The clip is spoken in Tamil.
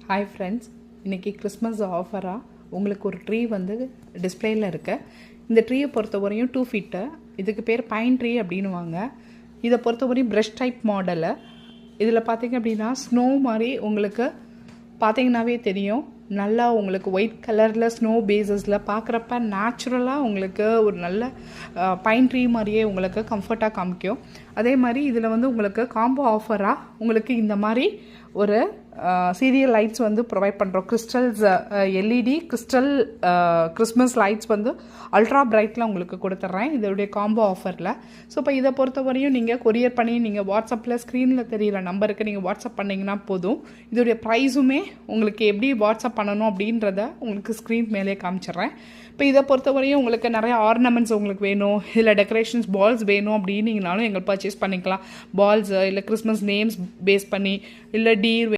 ஹாய் ஃப்ரெண்ட்ஸ், இன்றைக்கி கிறிஸ்மஸ் ஆஃபராக உங்களுக்கு ஒரு ட்ரீ வந்து டிஸ்பிளேயில் இருக்கு. இந்த ட்ரீயை பொறுத்தவரையும் 2 ஃபீட்டு, இதுக்கு பேர் பைன் ட்ரீ அப்படின்னுவாங்க. இதை பொறுத்தவரையும் ப்ரஷ் டைப் மாடலு. இதில் பார்த்திங்க அப்படின்னா ஸ்னோ மாதிரி உங்களுக்கு பார்த்திங்கனாவே தெரியும். நல்லா உங்களுக்கு ஒயிட் கலரில் ஸ்னோ பேஸஸில் பார்க்குறப்ப நேச்சுரலாக உங்களுக்கு ஒரு நல்ல பைன் ட்ரீ மாதிரியே உங்களுக்கு கம்ஃபர்ட்டாக காமிக்கும். அதே மாதிரி இதில் வந்து உங்களுக்கு காம்போ ஆஃபராக உங்களுக்கு இந்த மாதிரி ஒரு சீரியல் லைட்ஸ் வந்து ப்ரொவைட் பண்ணுறோம். Crystals LED crystal Christmas lights வந்து அல்ட்ரா பிரைட்டில் உங்களுக்கு கொடுத்துட்றேன் இதோடைய காம்போ ஆஃபரில். ஸோ இப்போ இதை பொறுத்தவரையும் நீங்கள் கொரியர் பண்ணி நீங்கள் வாட்ஸ்அப்பில் ஸ்க்ரீனில் தெரிகிற நம்பருக்கு நீங்கள் வாட்ஸ்அப் பண்ணிங்கன்னா போதும். இதோடைய ப்ரைஸுமே உங்களுக்கு எப்படி வாட்ஸ்அப் பண்ணணும் அப்படின்றத உங்களுக்கு ஸ்க்ரீன் மேலே காமிச்சிட்றேன். இப்போ இதை பொறுத்தவரையும் உங்களுக்கு நிறைய ஆர்னமெண்ட்ஸ் உங்களுக்கு வேணும், இல்லை டெக்கரேஷன்ஸ் பால்ஸ் வேணும் அப்படின்னீங்கனாலும் எங்கள் பர்ச்சேஸ் பண்ணிக்கலாம். பால்ஸு இல்லை கிறிஸ்மஸ் நேம்ஸ் பேஸ் பண்ணி இல்லை டீர்